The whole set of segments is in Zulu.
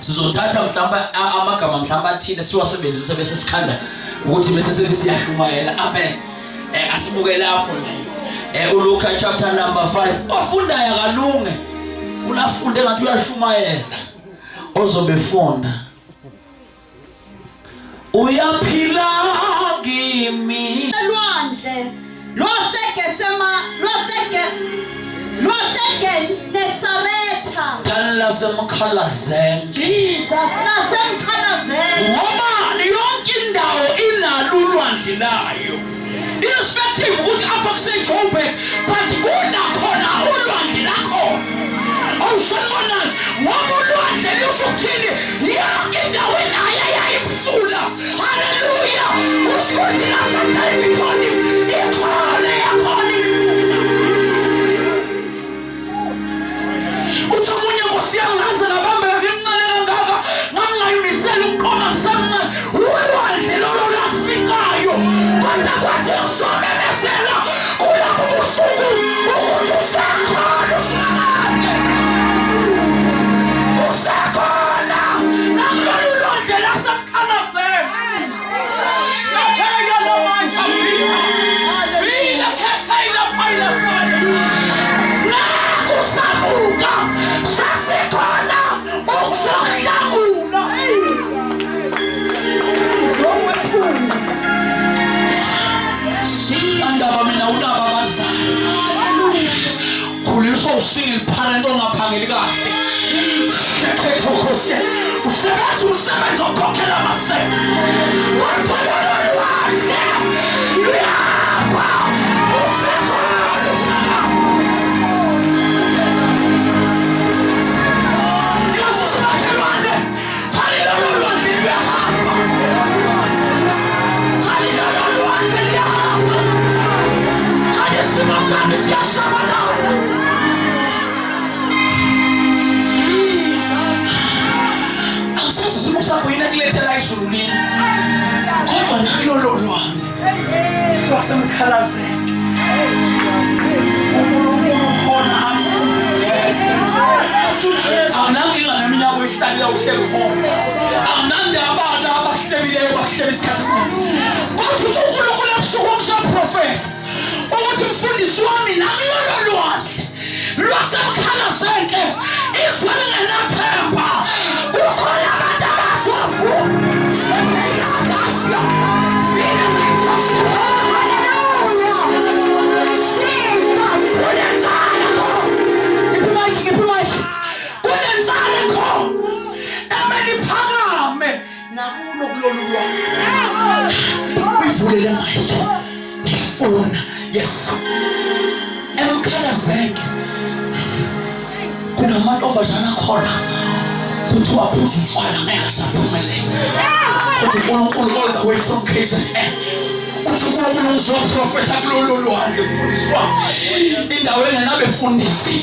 Sizothatha mhlamba amagama mhlamba athile siwasebenzise bese sikhanda ukuthi bese sethi siyashumayela. Amen. Asibuke lapho nje. uLuka chapter number 5. Ofundayo kalunge. Funa afunde ngathi uyashumayela. Ozobefunda. Uyaphila kimi. Elwandle loseke Nesaretha. Tala semkhalazeni. Jesus nasemkhalazeni. Ngoba yonke indawo inalo ulwandle layo. Irrespective ukuthi apha kuseJoburg but kunakhona ulwandle lakho. Awusonbona ngoba ulwandle lusukuthini yonke indawo inayo yayimfula. Hallelujah. Kushuthi naseDavidoni ikhona yakhona imfula. Uthumunya Nkosi yami ngaze ngabambe ngimncane kangaka ngangayimisela ukuphoma ngisamncane. Ulwandle lolo lakufikayo kodwa kwathi ngisomemezela kulabo busuku ukuthi usakhona usinakade. Usakhona nakulolu lwandle lasemkhalazeni. Lakhaya nomandla vila khethela phayila sayo. Nakusamuka sasekhona ukuzohlangula. Andaba mina unaba bazali. Khuliso single parent ongaphangeli kahle. Shekhetho Nkosi. Usebenza ukukhokhela amasenti. Kodwa lolu lwandle luyapha. Usekhona usinakade. Yesu makhelwane. Thali lolu lwandle luyahamba. Thali lolu lwandle luyahamba. Thali isimo sami siyashabalala. Awusazi sakho yina kulethela izulu lini. Kodwa nakulolo lwandle lwasemkhalazeni. uNkulunkulu khona awunankinga neminyaka oyihlalela uhleli khona. Awunandi abantu abahlebileyo bahleba isikhathi esiningi. Kodwa uthi uNkulunkulu ebusuku umshaprofethi ukuthi mfundisi wami nakulolo lwandle lwasemkhalazeni ke izwe lingenathemba. Kukhona abantu abasofu. Sepeyadasya. Fina metosha. Uyivulele manje. Ifuna. Yes. Emkhalazeni. Kunamantombazana khona. Kuthiwa phuza utshwala ngeke saphumelele. Kodwa uNkulunkulu all the way from KZN. Uthi uNkulunkulu ngizoprofetha kulolu lwandle mfundisi wami. Indawo engenabefundisi.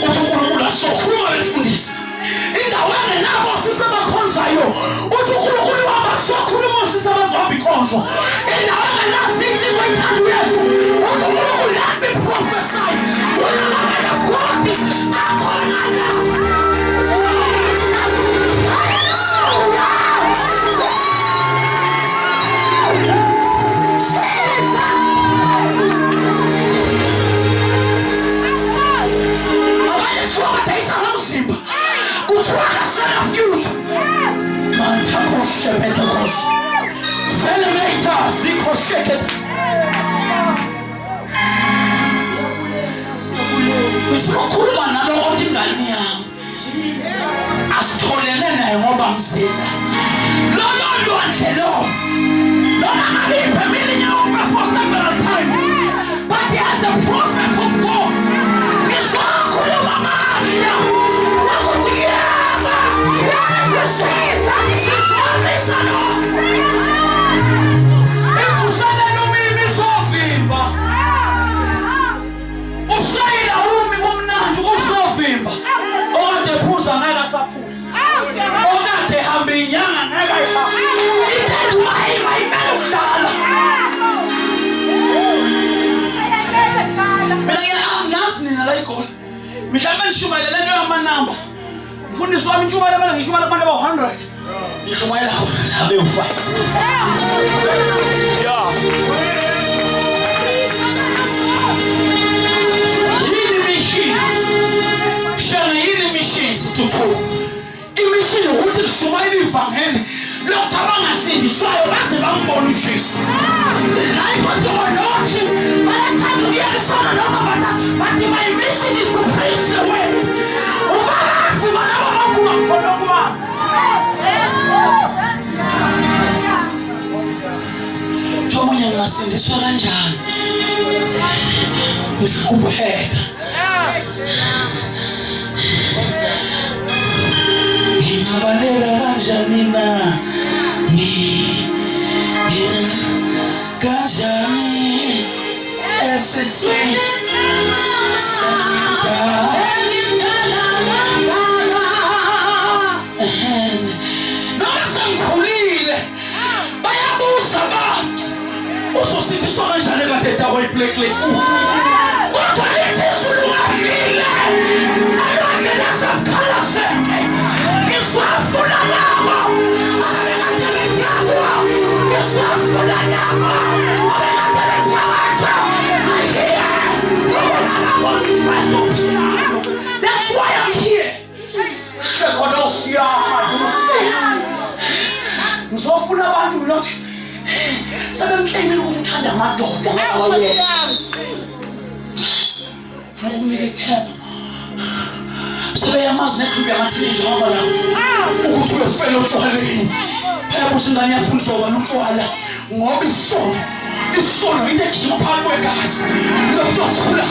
Uthi uNkulunkulu asokhuluma befundisi. Indawo engenabo sisi abakhonzayo. Uthi uNkulunkulu wabasokhuluma sisi abazohamba ikhonzo. Indawo engenasithi izwethanda uYesu. Uthi uNkulunkulu let me prophesy. Unamandla futhi akhona la. Pentecost. Felemeter, Ziko Sheket. Usukhuluma nalo othi ingane yami. Asitholene naye ngoba mzina. Lolo lwandle lo. Noma ngabe iphemile nyawo for several times. But he has a prophet of God. Ngizokhuluma manje. Nakuthi yaba. Okade hambe nishumayela lento yamanamba. Mfundisi wami intshumayela bana ngishumayela abantu aba 100. Nishumayela bona labe u5. Yeah. Yini mission? Shana yini mission tutu? Imission ukuthi kushumayela ivangeli. Lokho abangasindiswayo baze bambone uJesu. La inkosi wolothi bayathanda ukuyekisana noma but my mission is to preach the word. Ubalazi balabo bafuna khona kwa. Thomunye ngasindiswa kanjani? Ngihlupheka. Ngingabaleka kanjani na? Kanjani esiswini noma sengikhulile bayabuza abantu uzosindiswa kanjani kade dawo iblackley kodwa lethi isulungakile alwandle nasemkhalaseke isafuna labo abekade benyakwa isafuna labo abekade benyakwa that's why I'm here. Shekodosia haduse. Ngizofuna abantu ukuthi sebemclaimile ukuthi uthanda amadoda ngawayena. Funa ukunike ithemba. Sebeyamazi neqhubeka amathini ngoba la ukuthi uyofela utshwaleni. Phela usingane yafundiswa ubani utshwala ngoba isono into egijima phakathi kwegazi lokuthula.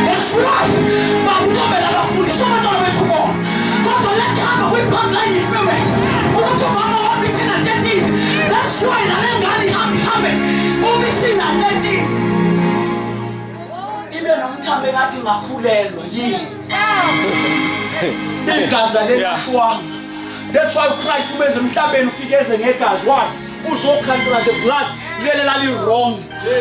That's why bakuqobela abafundi sobantwana bethu bona. Kodwa lethi hamba kwi-bloodline ifeme ukuthi umama wami thina 13. That's why nale ngane ihambe ubisina 13. Ibe nomthambo engathi ngakhulelwa yini. Igazi lelishwanga. That's why Christ ubeze emhlabeni ufikeze ngegazi. Why? Uzokhansela the blood leli wrong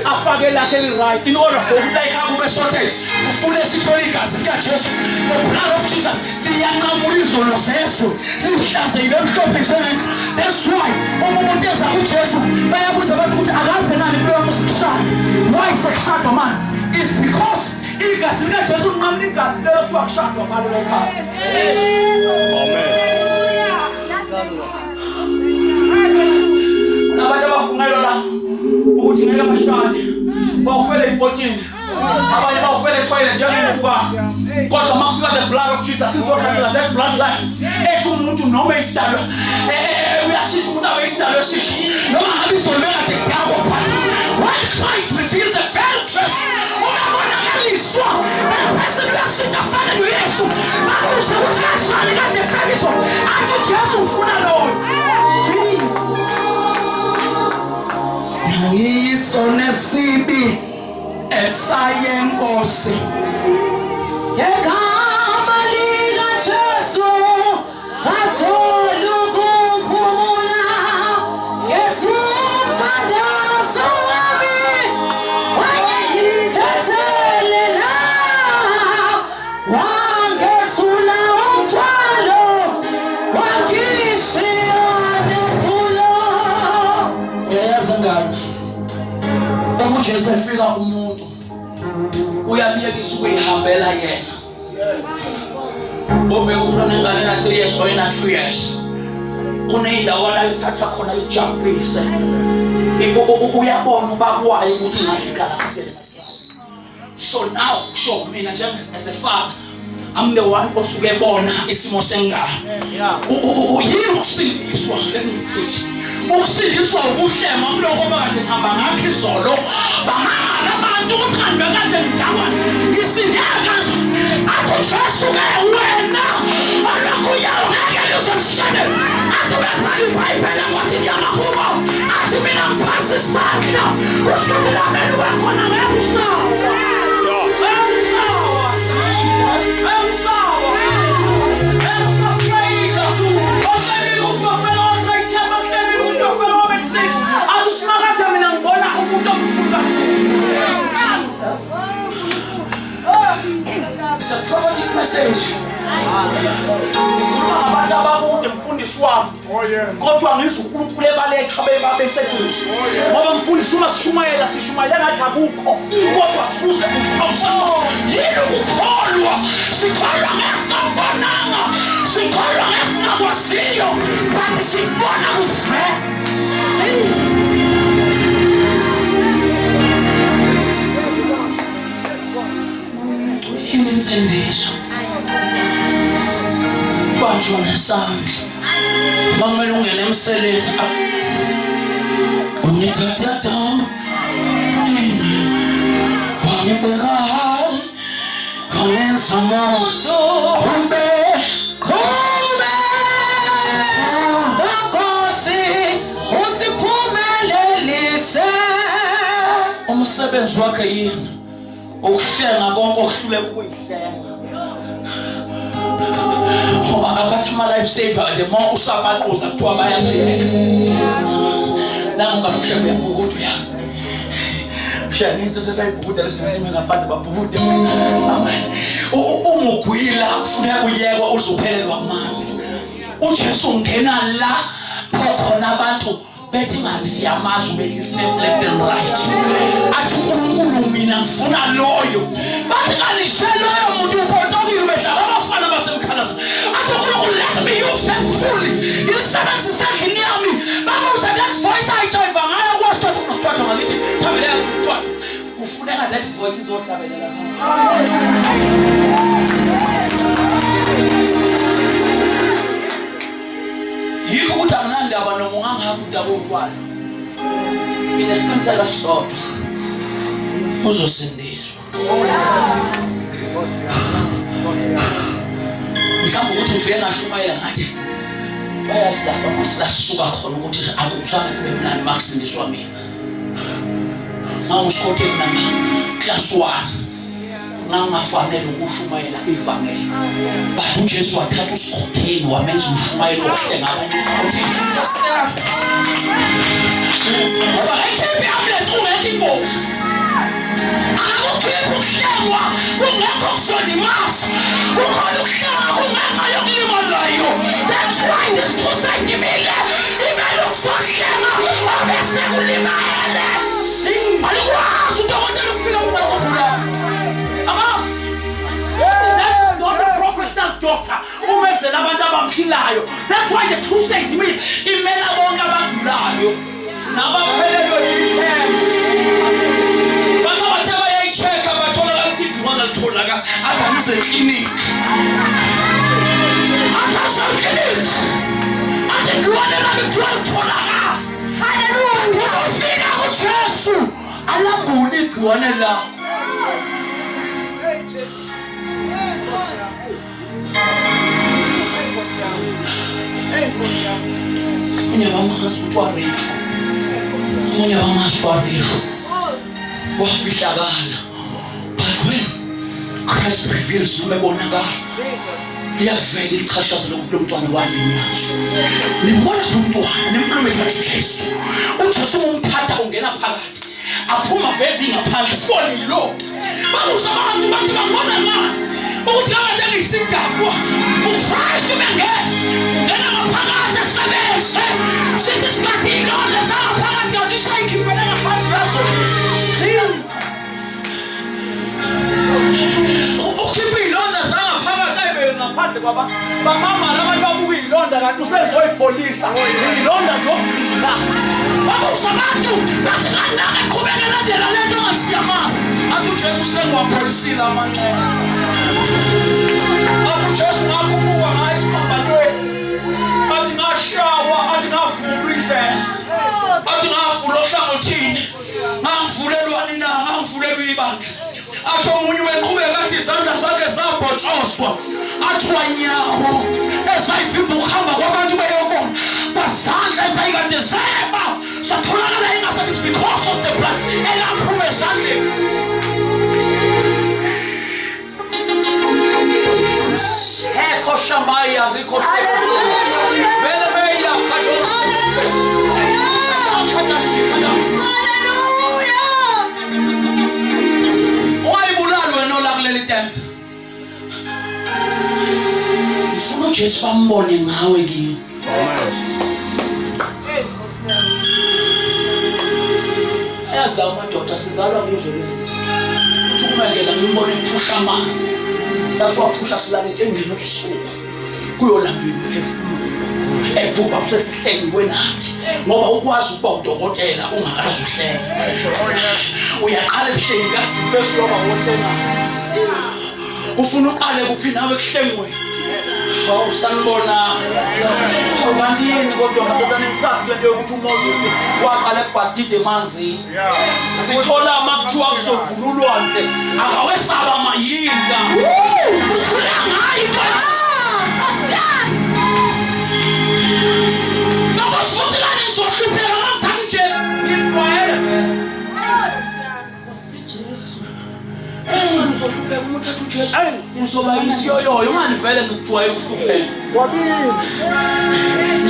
afake lakhe li right in order for like akube sorted ufune sithole igazi likaJesu. The blood of Jesus liyanqamula izono zesu lihlanze ibe mhlophe njenge. That's why umuntu eza kuJesu bayabuza abantu ukuthi akaze nani kulo musikushada. Why sekushada man? Is because igazi likaJesu linqamula igazi lelo kuthiwa kushadwa ngalo ekhaya. Abantu abafungelwa la ukuthi ngeke bashade bawufele ipotini abanye bawufele etoilet njengokuba kodwa makufika the blood of Jesus sizokhansela that bloodline ethi umuntu noma isidalo uyashiya umuntu abe isidalo esisho noma ngabe izoleka dekako phakathi. When Christ reveals a veil truth unabonakaliswa that person uyashiya afana noYesu makuze ukuthi kanjani kade efekiso athi uJesu ufuna lowo. Ngisonesibi esayenkosi Ngegama likaJesu ngathola ukuphumula ngesithandazo wami wangithethelela wangesula umthwalo wangishiya nephula. Uyayazi ngani uJesu efika umuntu uyabiyekisa ukuyihambela yena. Bombe umuntu onengane na 3 years or na 2 years kuneyindawo la ithatha khona ijumpise uyabona ubakwayo ukuthi ngafika. So now show mina as a father I'm the one osuke ebona isimo sengane. Yini usindiswa? Let me preach. Ukusindiswa ukuhlema kuloko bakade ngihamba ngakho izolo bangangala abantu ukuthi kanti bekade ngidakwa ngisindeka athi Jesu ke wena alokhu yawo ngeke lizomshade athi bekhala iBhayibheli kwathi ngiyamahubo athi mina ngiphasa isandla kusho ukuthi la meli wakhona ngiyamsawa. It's a prophetic message. kodwa ngizunkulunkulu ebaletha beseduze ngoba mfundisi uma sishumayela ngathi akukho kodwa sibuze awusakho yini ukukholwa sikholwa ngesingabonanga sikholwa ngesingakwaziyo kanti sikubona kuve yini insindiso banjwa nesandla Mama ungene emseleni ungithatha wangibeka high wangenza moto kube Nkosi usiphumelelise umsebenzi wakhe yini ukuhlenga konke okuhluleka ukuyihlenga abathi ama-life saver the more usabaqoza kuthiwa bayabheka nangakushe uyabhukuda uyazi shanisa sesayibhukuda lesidimsime ngaphandle babhukude umugwila kufuneka uyekwa uzuphelelwa amandla uJesu ungena la khona abantu bethi ngani siyamazi ubelise left and right athi uNkulunkulu mina ngifuna loyo bathi kanishelo umuntu ubotokile bedlala abafana basemkhalasa athi uNkulunkulu let me use that tool isebenzisa endlini yami babuza that voice ayijiva ngayo kwasithatha unosithatha ngakithi thambelela kusithatha kufuneka that voice izohlabelela yiko ukuthi akunandaba noma ungangihamba udaba utwala inesiqiniseko sodwa uzosindiswa mhlawumbe ukuthi ngifike ngashumayela ngathi bayasilapha masisuka khona ukuthi akuzange kube mnandi makusindiswa mina mawusikothe mina class 1 nangafanele ukushumayela ivangeli but uJesu wathatha usikhotheni wamenza umshumayelo ohlenga abantu usikhotheni ngoba ekhephi ambulance ungekho ingozi akukho ukuhlengwa kungekho kusonimasa kukhona ukuhlengwa kungenxa yokulimalayo that's why this crusade imile imele ukusohlenga obese kulimayele alikwazi udokotela ukufika kunakugula That's not a professional doctor. Umezela abantu abaphilayo. That's why the crusade imile imela bonke abagulayo. Nabaphelelwe yithemba. Basabathe bayayicheck bathola ukuthi igciwane litholaka adanise clinic. Adasa clinic. Ade igciwane litholaka. Hallelujah. Ufika kuJesu. Alambule igciwane la. Munye bamazi ukuthi warejo munye bamazi warejo wafihlakala but when Christ reveals noma ebonakala iyavela ichashaza lokuthi lo mntwana walinyazo nimbona lo mntwana nimplumethe kaJesu uJesu umthatha ungena phakathi aphuma vezi ngaphandle sibone lo babuza abantu bathi babona ngani ukuthi kade ngisidakwa uChrist ungena ngaphakathi esebenze sithi sikadini lona zaphakathi kanti sayikhiphela ngaphandle lazo ukhipha ilonda zangaphakathi ayibe ngaphandle kwaba bamama labantu babuka ilonda kanti usezoyipholisa ilonda zokugcina babuza abantu bathi kanaka qhubekela ndlela lento ongasiyamazi athi uJesu sengwapholisile amanxeba athi uJesu ngakhuphuka ngayo isiphambanweni athi ngashawa athi ngavula indlela athi ngavula ohlangothini ngangivulelwa nina ngangivulelwa ibandla athi omunye weqhubeka athi izandla zakhe zabhotshoswa athi wanyawo esayivimba ukuhamba kwabantu beyokona kwazandla ezayikade zeba satholakala ingasabithi because of the blood elaphuma ezandleni Eko shamaya riko sekoto vele meya kadosi hallelujah wayibulalo wena olakuleli tempe ufuna uJesu bambone ngawe kimi niyazi la madoda sizalwa kuzo lezi uthi uma ngena ngimbone ephusha amanzi sasiwaphusha silale entendeni obusuku kuyolanda imiphefumulo ephupha usesihlengiwe nathi ngoba ukwazi ukuba udokotela ungakazi uhlenga uyaqala ebuhlengikazi bese uyoba wohlenga ufuna uqale kuphi nawe ekuhlengweni hawu sanibona awubandini kodwa madoda nemsafu lento yokuthi uMoses waqala ekubhaskide emanzini sithola amakuthiwa kuzovululwandle akawesaba mayinda ukhula ngayo nokufuthilani ngizohlupheka ngakuthatha uJesu ngimfayele ngizohlupheka uma uthatha uJesu uzoba isiyoyoyo ungandivele ngikujwayele ukuhlupheka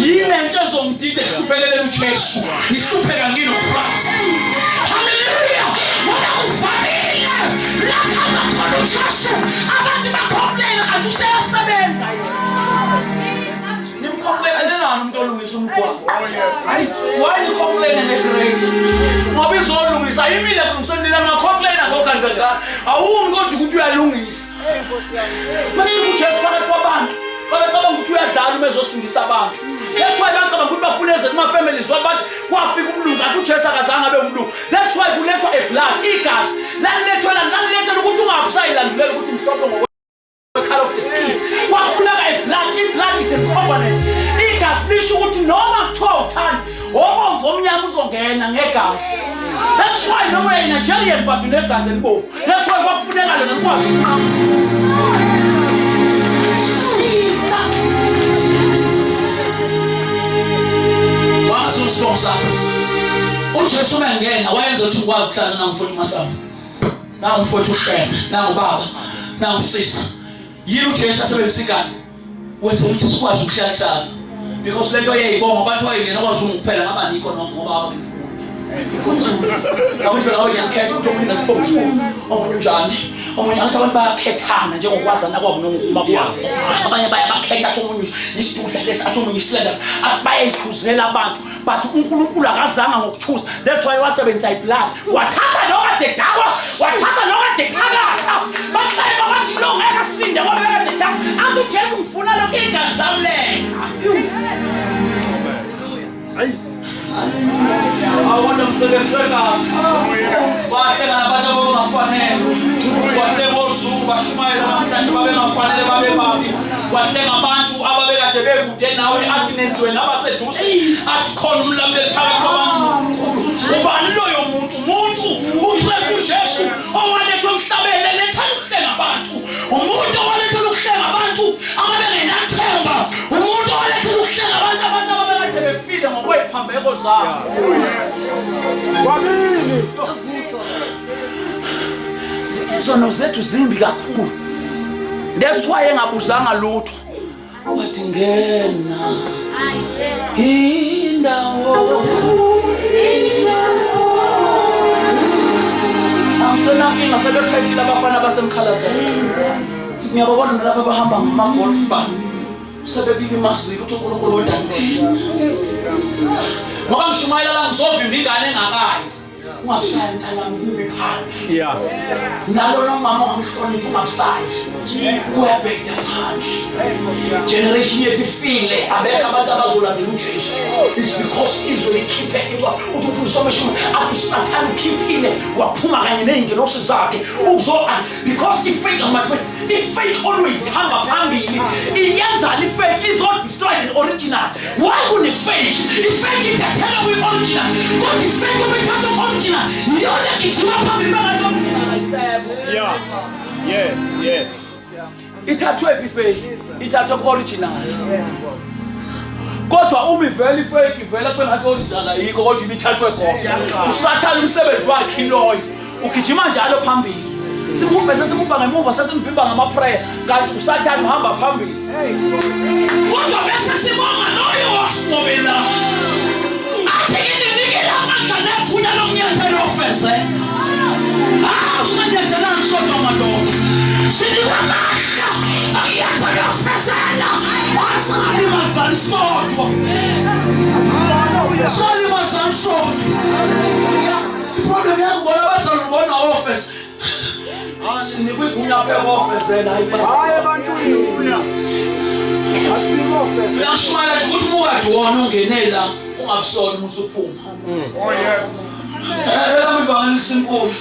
yini nje ezongidida ekuhluphekeleni uJesu ngihlupheka nginoChrist haleluya ngoba ufanele lapha amakhona uJesu abantu bakhomplela kanti useyasebenza nimkhomplela umuntu olungisa umgwaqo hayi why ukhomplela negrade ngoba izolungisa imile kulungiselela ngakhomplela ngokandaka awumi kodwa ukuthi uyalungisa mase uJesu phakathi kwabantu babecabanga ukuthi uyadlala uma ezosindisa abantu that's why bacabanga ukuthi bafuneze kuma families wabathi kwafika umlungu athi uJesu akazange abe umlungu that's why kulethwa eblood igazi lalethwa ukuthi ungabusayilandulela ukuthi mhlophe ngokwe color of the skin kwafuneka iblood is a covenant igazi lisho ukuthi noma kuthiwa uthanda obomvu omnyama uzongena ngegazi that's why noma uyiNigerian but unegazi elibomvu that's why kwafuneka lona nkwazi sponsor uJesu mangena wayenza ukuthi ukwazi ukuhlala nangifuthu masamu nangifuthu ushena nangubaba nangusisa yini uJesu asebenzisa igazi wenza ukuthi sikwazi ukuhlalisana because lento yeyibongo bathi wayingena kwazi ukuphela ngaba nikho ngoba abangifuni awuphela awuyakhetha ukuthi umuntu nasiphofu omunye njani omunye abantu bayakhethana njengokwazana kwabo noma kwabo abanye bayabakhetha ukuthi omunye isitudla lesathi omunye islender athi bayayithuzela abantu but uNkulunkulu akazanga ngokuthuza that's why wasebenzisa iblood wathatha lokade dawa wathatha lokade khalaka bakhaya bathi lo ngeke sinde ngoba kade dawa athi uJesu ngifuna lokho igazi lami hayi awona msebenzi wekazi wahleka nabantu abangafanele wahleka oZungu bashumayela namhlanje babengafanele babe babi wahleka abantu ababekade bekude nawe athi nenziwe nabaseduze athi khona umlambeli phakathi kwabantu noNkulunkulu ubani loyo muntu uKristu uJesu owaletha umhlabele letha ukuhlenga abantu umuntu owaletha ukuhlenga abantu ababengenathemba umuntu owaletha ukuhlenga abantu ababekade befile ngokwephambeko zabo kwamini izono zethu zimbi kakhulu that's why engabuzanga lutho wathi ngena indawo amsenapinga sebephethile abafana basemkhalazini ngiyababona nalapha abahamba ngama-golf ball sebebika imazili ukuthi uNkulunkulu wendandile ngoba ngishumayela la ngizovimba ingane engakayi ungabusayi mntanami kubi phandle nalo nomama ongamhloniphi ungabusayi kuyabheda phandle generation yethu ifile abekho abantu abazolandela uJesu it's because izwe likhiphe into uthi uPhulisa wamashumi athi uSathane ukhiphile waphuma kanye nezingelosi zakhe because ifake ifake always ihamba phambili iyenza ifake izodestroy the original why would ifake ithathela kwi-original kodwa ifake ubethatha original yona gijima phambili bangayona yes ithathwe ifake ithathwe ku-original kodwa uma ivela ifake ivela kwengathi original ayikho kodwa ibithathwe khona uSathane umsebenzi wakhe iloyo ugijima njalo phambili simubha ngemuva sesimvimba ngama-prayer kanti uSathane uhamba phambili kodwa bese sibonga loyo wasibobela athi nginikela amandla nephunya lomnyathelo ofeze usinanyathelani sodwa madoda sinikwa amandla akuyathela ofezela asingalimazani sodwa salimazani sodwa problem yakho bona bazalubona office sinikwe igunya phela office yena Hayi ebantwini uya. Asimo office. uyashimala nje ukuthi umukade wona ungenela ungabusona umusuphuma Oh yes. lamivangeli inkulu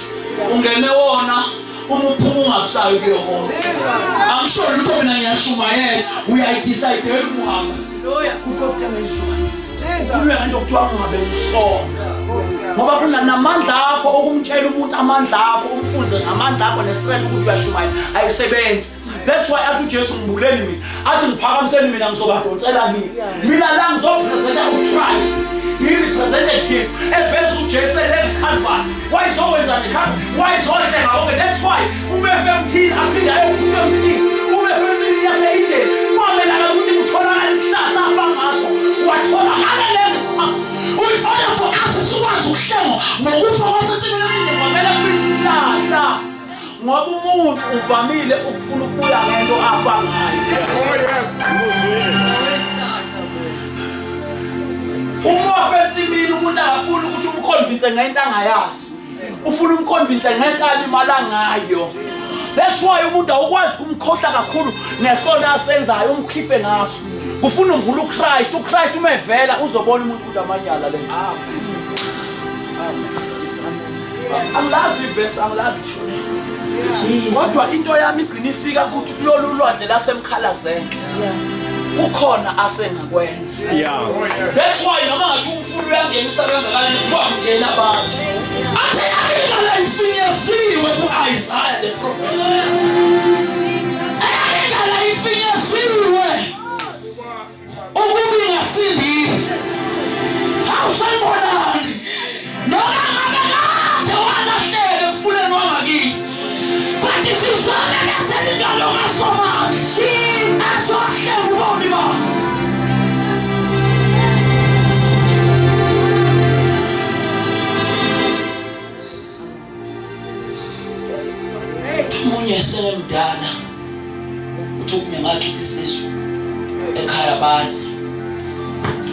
ungene wona umuphuma ungabusayo kuyona angisho lutho mina ngiyashumayela uyayidecide umuhamba ukuthenga izwana kulo nje ukuthiwa ungabe ngisona ngoba kunamandla akho okumtshela umuntu amandla akho umfunze ngamandla akho nestrength ukuthi uyashumayela ayisebenzi. That's why athi uJesu ngibuleni mina athi ngiphakamiseni mina ngizobadonsela kini mina la ngizopresenta uChrist i-representative eveza uJesu eLeCalvary wayizokwenza neCalvary wayizodlenga konke. That's why uMFMthini aphinde ayokuFMthini uMFMthini yase-Eden kwamelana ukuthi kutholakala isihlahla afa ngaso watholakala lezisa order for us sikwazi ukuhlenga ngokufa kwasensimini eside kwamele kubisa isihlahla ngoba umuntu uvamile ukufuna ukubuya ngento afa ngayo. Oh yes. Uma ofensimini umuntu akafuni ukuthi umconvince ngento angayazi ufuna umconvince ngento alimala ngayo. That's why umuntu awukwazi kumkhohla kakhulu nesona asenzayo umkhife ngaso kufuna umbulu uChrist uma evela uzobona umuntu ukuthi amanyala le angilazi verse angilazi kodwa into yami igcina ifika ukuthi kulolu lwandle lasemkhalazenge kukhona asengakwenza. That's why noma ngathi umfundo uyangena isabengakani kuthiwa ngena abantu athe yabikala ifinyesiwe ku-Isaiah the prophet ayabikala ifinyesiwe ukuba ingasindi awusayibonani noma ngabe kade walahleke emfuleni wangakini but isizame neselingalo ngasomanje azohleka ubomi bakho. Omunye esemdala uthi ukunyangakhe isizwe ekhaya bazi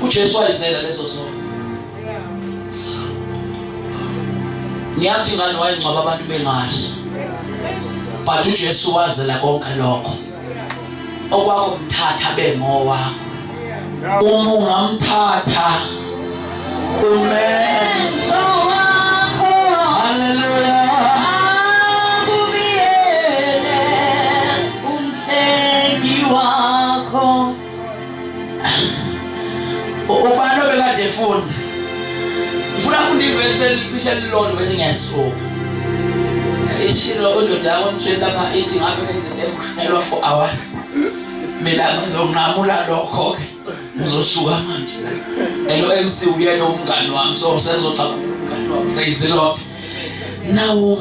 uJesu wayizela lezo zonke. Ngiyazi ingane wayengcwaba abantu bengazi but uJesu wazela konke lokho okwakho mthatha bengowakho uma ungamthatha umenzo wakho. Hallelujah. Ubani obekade efunda ngifuna ivesi elicishe lilodwa bese ngiyasibuka ishilo ondoda yakho mthweni lapha ethi ngabe izinto ekushinelwa 4 hours mina ngizonqamula lokho-ke ngizosuka manje eno-MC uyena umngani wami so sengizoxabana umngani wami praise the Lord. Nawo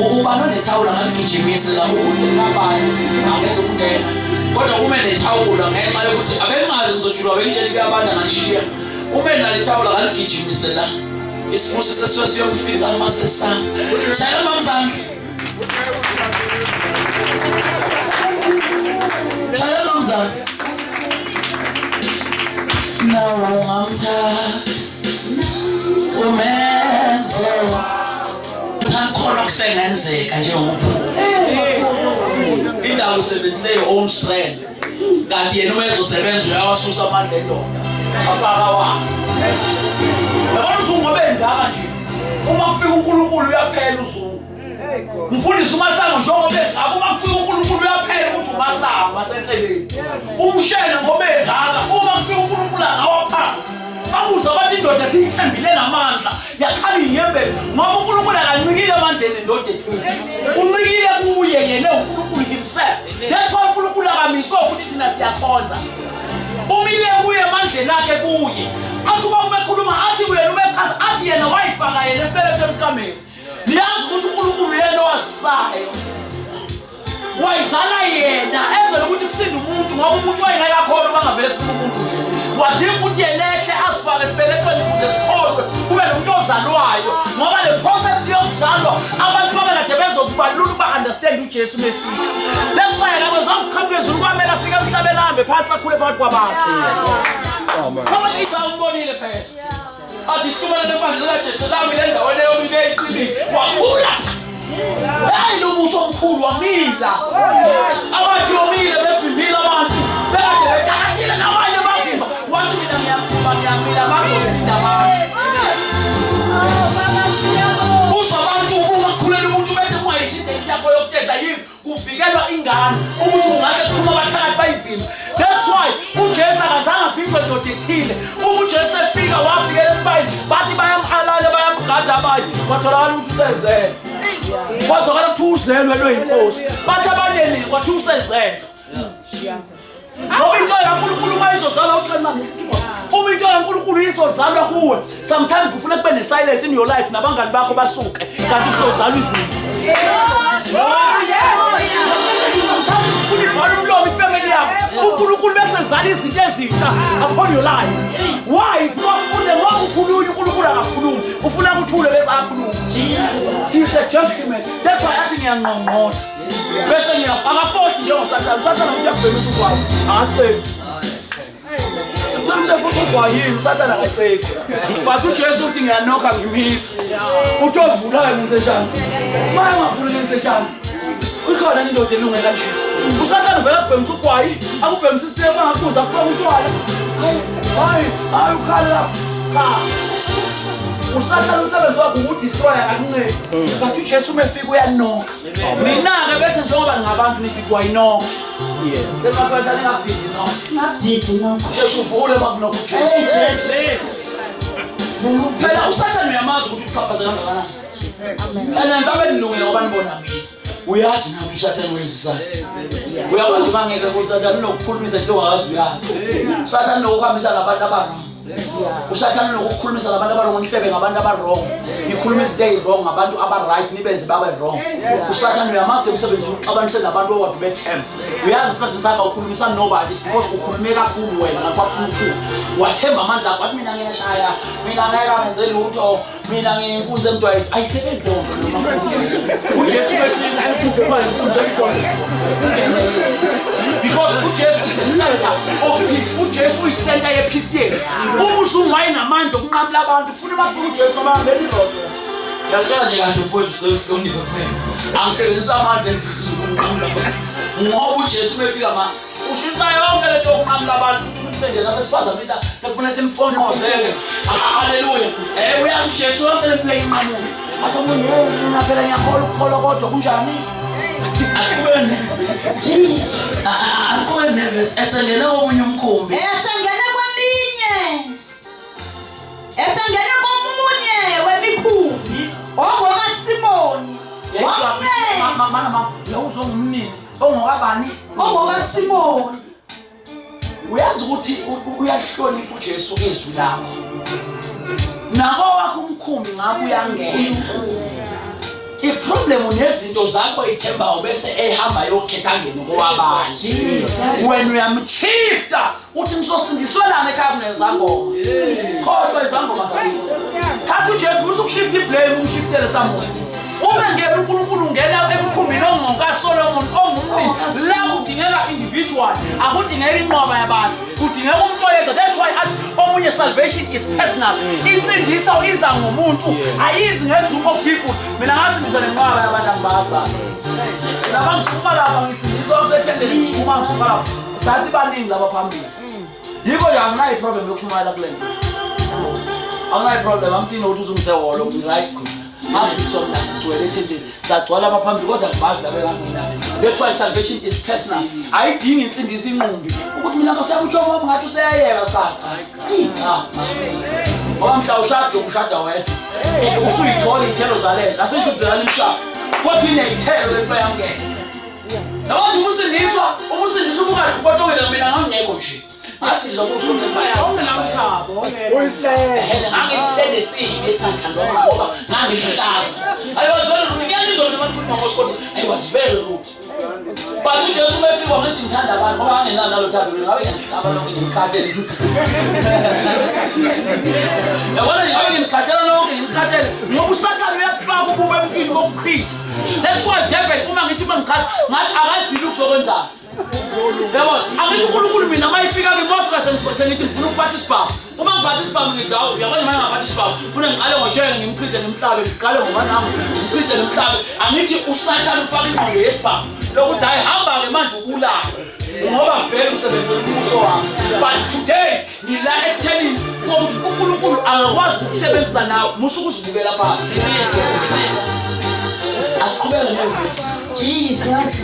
ubani onethawula ngaligijimisi la ukuthi ngabani angezokungena kodwa uma nethawula ngenxa yokuthi abengazi ngizojulwa benjeni kuyabanda nganishiya uma nalethawula ngaligijimise la isimusi sesuke siyomfica amasesana shayela mamzandla shayela mamzandla nawo ngamthatha umenzo khona kusengenzeka njengomuntu indawo usebenzise own strength kanti yena uma ezosebenza uyawasusa amandla endoda afaka wakho. Yabona uZungu obendaka nje uma kufika uNkulunkulu uyaphela uZungu mfundisi uMasango njengoba engaka uma kufika uNkulunkulu uyaphela ukuthi uMasango asenseleni umshele ngoba engaka uma kufika uNkulunkulu angawapha babuza abantu indoda siyithembile namandla yakhala inyembezi ngoba uNkulunkulu akancikile amandleni indoda ethile uncikile kuye yena uNkulunkulu himself. That's why uNkulunkulu akamiswa ukuthi thina siyakhonza umile kuye amandleni akhe kuye athi uma umekhuluma athi wena umechaza athi yena wayifaka yena esibelethweni sikameni niyazi ukuthi uNkulunkulu yena owazisayo wayizala yena ezele ukuthi kusinde umuntu ngoba umuntu wayengakakhona bangavele kusuka umuntu nje wadinga ukuthi yelehle asifake esibelethweni ukuze sikholwe kube nomuntu ozalwayo ngoba le process yokuzalwa abantu babekade bezokubalula ukuba understand uJesu mefika. That's why ngabezangiqhamuke kwamele afike emhlabeni ahambe phansi akhule phakathi kwabantu. Kama izawubonile phela wathi ihlumana lebandla likaJesu lami le ndawo leyo mina eyiqinile wakhula. Hayi lo muntu omkhulu wamila. Abathi wamile bevimbile abantu. Bekade bethakathile nabanye bavimba. Wathi mina ngiyaphuma ngiyamila bazosinda abantu. Uzabantu uma kukhulela umuntu bese kungayishinde yakho yokuthetha yini kuvikelwa ingane ukuthi ungase kuphuma abathakathi bayivimba. That's why uJesu akazange afihlwe ndoda ethile. uJesu efika wafikela esibayeni bathi bayamhalala bayamgada abanye kwatholakala ukuthi usezele. Kwazokala ukuthi uzelwe lo yinkosi. Bathi abaneni kwathi usezele. Ngoba into kaNkulunkulu mayizozalwa uthi kancane. Uma into kaNkulunkulu izozalwa kuwe, sometimes kufuna kube nesilence in your life nabangani bakho basuke kanti kuzozalwa izinto. Sometimes ufuna umlomo ifamily yakho. uNkulunkulu bese zala izinto ezintsha upon your life. Why? Because ngoba ukhulunywa uNkulunkulu akakhulumi. Ufuna ukuthule bese akhuluma. He's a gentleman. That's why athi ngiyangqongqotha. Bese akafothi njengoSathane. uSathane uyabhekisa ukwayo. Akaceki. Uthanda futhi ukwayo uSathane akaceki. But uJesu uthi ngiyanokha ngimitha. Uthi ovulayo ngiseshana. Manje ngafuna ngiseshana. Ukhona indoda elunge kanje. uSathane vele akubhemisa ukwayo, akubhemisa isitefu angakuza kufaka utshwala. Hayi ukhala. Cha. uSathane umsebenzi wakhe ukudestroy akancane. But uJesu umefika uyanokha. Mina-ke bese njengoba ngabantu nithi kwayinokha. Yes. Semaphatha ningabdidi no. Ngabdidi no. Jesu uvule bakunokha uJesu. Hey Jesu. Phela uSathane uyamazi ukuthi uqhaphazela kangakanani. Amen. Ngabe nilungile ngoba nibona mina. Uyazi nathi uSathane wenzisana. Uyakwazi mangeke ukuthi uSathane nokukhulumisa into ongazi uyazi. uSathane nokuhambisa nabantu abarong. uSathane nokukhulumisa nabantu abarong nihlebe ngabantu abarong. Nikhulumisa into eyirong ngabantu abaright nibenze babe wrong. uSathane uyamazi umsebenzi uxabanise nabantu owadube bethemba. Uyazi isikhathi sakho ukhulumisa nobody because ukhulume kakhulu wena ngakwafuna ukuthi wathemba amandla akho athi mina ngiyashaya, mina ngeke ngenze lutho, mina ngiyinkunzi emntwayo. Ayisebenzi leyo nto noma uJesu wefika esifuma inkunzi emntwayo. Because uJesu is the center of peace. uJesu is center yepeace yethu. Uma usungayinamandla okunqamula abantu ufuna bafuna uJesu ngoba ngempela irodo. Yaqala nje kahle mfowethu uhloniphe kuphela. Angisebenzisa amandla endlini ukunqamula abantu. Ngoba uJesu befika manje ushisa yonke lento okunqamula abantu. Nje nabesifazana mina sekufuna simfonqozele. Haleluya. UyakuJesu yonke lento eyinqamula. Athi umuntu phela ngiyakholwa ukukholwa kodwa kunjani? Asikuwe nervous esengene omunye umkhumbi. Esengene kwelinye. Esengene komunye wemikhumbi. Ongoka Simoni. Mama, uyawuzwa ngumnini. Ongokabani? Ongoka Simoni. Uyazi ukuthi uyahlonipha uJesu ezwi lakho. Nako wakho umkhumbi ngabe uyangena. Iproblem unezinto zakho ithemba ubese ehamba yokhetha ngene kowabanje. Wena uyamchifta uthi ngisosindiswelana ekhaya nezangoma. Kodwa izangoma zakho. Thatha uJesu usukushifta iblame umshiftele somewhere. Uma ngeke uNkulunkulu ungena emkhumbini ongokaSolomon ongumnini la udingeka individual akudingeka inqoba yabantu kudingeka umuntu oyedwa. That's why omunye salvation is personal. Insindiso iza ngomuntu ayizi ngegroup of people. Mina ngathi ngizole inqoba yabantu angibazi. Laba ngisukuma lapha ngisindiswa usetshenzele ngisukuma ngisuka lapha. Sazi baningi laba phambili. Yiko nje anginayo problem yokushumayela kule nto. Anginayo problem amthini ukuthi uzungisewolo right good. Masisomna ngicwele ethenteni sagcwala abaphambili kodwa ngibazi labe ngangina. That's why salvation is personal. Ayidingi insindiso inqumbi ukuthi mina ngosiyamtsho ngoba ngathi useyayeka cha. Ngoba mhla ushada wedwa. Usuyithola ithelo zalela. Asishubuzela imshado. Kodwa ineyithelo lento yangena. Abantu umusindiswa ubukathi kodwa wena mina ngangekho nje. Asizwa ukuthi bayazi Ngabo. Uyisile. Angisitende sibe esingakhandwa ngoba ngangihlaza. I was very ngiyalizwa abantu kuMamoskoti. I was very rude. But uJesu befika ngithi ngithanda abantu ngoba angenalo nalo thando ngabe ngihlaba lonke ngikhathele. Yabona ngabe ngikhathela lonke ngikhathele. Ngoba uSathane uyafaka ubube emfini bokuchitha. That's why David uma ngithi mangikhathi ngathi akazili ukuzokwenzana. yabo angithi uNkulunkulu mina mayifika ngimofika sengithi ngifuna ukuparticipate uma ngiparticipate ngidawu yabona manje ngaparticipate ufuna ngiqale ngoshenge ngimchithe nemhlabe ngiqale ngoba nami ngimchithe nemhlabe angithi usathana ufaka ingqondo yesibhamu lokuthi hayi hamba ke manje ukulapha ngoba vele usebenzele umbuso wami but today ngila ekutheni ukuthi uNkulunkulu angakwazi ukusebenzisa nawe musuku usibukela phansi asiqhubele nevesi Jesus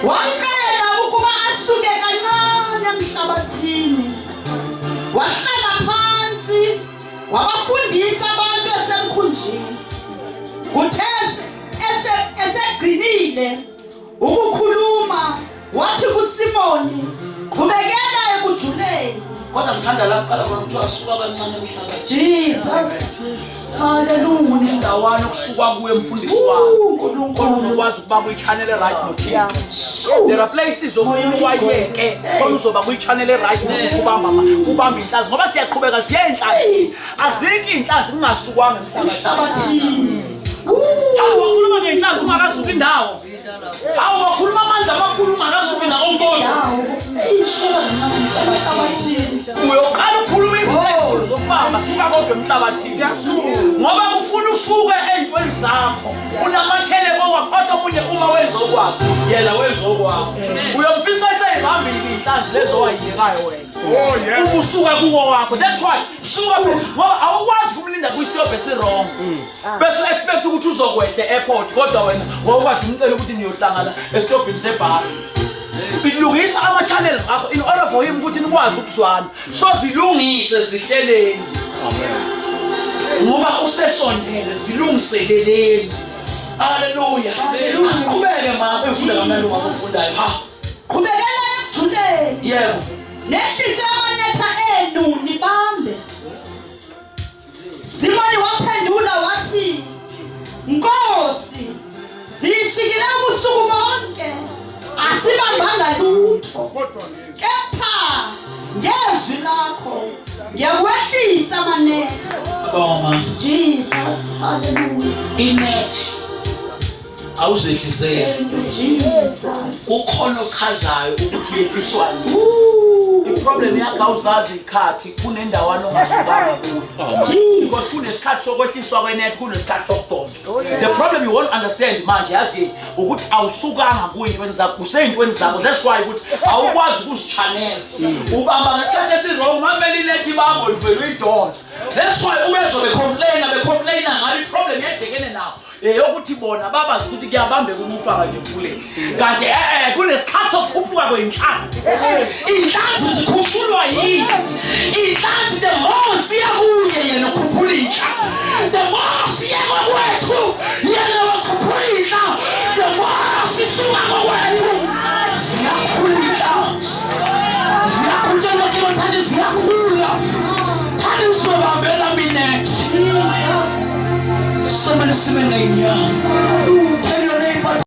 wamcela ukuba asuke kancane emhlabathini wahlala phansi wabafundisa abantu esemkhunjini uthe esegcinile ukukhuluma wathi kuSimoni qhubekela ekujuleni kodwa ngithanda la kuqala khona ukuthi asuka kancane emhlabathini Jesus hallelujah indawana okusuka kuye mfundisi wami khona uzokwazi ukuba kuyi-channel right nothing there are places okuwayeke khona uzoba kuyi-channel right kubamba inhlanzi ngoba siyaqhubeka siye enhlanzini azikho iy'nhlanzi kungasukwanga emhlabathini hawu wakhuluma ngey'nhlanzi ungakasuki indawo hawu wakhuluma amandla amakhulu ungakasuki nawo mbono uyoqala ukukhuluma izinto ey'nkulu zokubamba suka kodwa emhlabathini ngoba ufuna usuke ey'ntweni zakho unamathele kokwakho kodwa omunye uma wenza okwakho yena wenza okwakho uyomfica esey'hambile iy'nhlanzi lezo owayiyekayo wena usuka kuwo wakho that's why suka ngoba awukwazi kumlinda kwisitobhi esirong bese u-expect ukuthi uzokwehla e-airport kodwa wena wawukade umcela ukuthi niyohlangana esitobhini sebhasi ilungisa ama-channels akho in order for him ukuthi nikwazi ukuzwana so zilungise zihleleni ngoba usesondele zilungiseleleni haleluya qhubeke mama ufunda kamnandi uma ufundayo ha qhubekela ekujuleni yebo nehlise amanetha enu nibambe Simoni waphendula wathi Nkosi zishikile ubusuku bonke asibambanga lutho kepha ngezwi lakho ngiyakwehlisa amanetha boma Jesus hallelujah inethi awuzehlisele Jesus ukhona ochazayo ukuthi yehliswane iproblem yakho awuzazi ikhathi kunendawana ongasibanga kuyo because kunesikhathi sokwehliswa kwenet kunesikhathi sokudonswa the problem you won't understand manje yazi ukuthi awusukanga kuyintweni zakho useyintweni zakho that's why ukuthi awukwazi ukuzichanela ubamba ngesikhathi esirong mamele inet ibambo livele uyidonsa that's why ubezwa becomplaina ngayo iproblem yayibhekene nawo yokuthi bona babazi ukuthi kuyabambeka umufaka nje emfuleni kanti kunesikhathi sokukhuphuka kwey'nhlanzi iy'nhlanzi zikhuphulwa yini iy'nhlanzi the more siya kuye yena ukhuphula iy'nhlanzi the more siya kokwethu yena wakhuphula iy'nhlanzi the more sisuka kokwethu ziyakhula iy'nhlanzi ziyakhutshela kilo thani ziyakhula thani sobambela minethi Somebody say my name, yeah.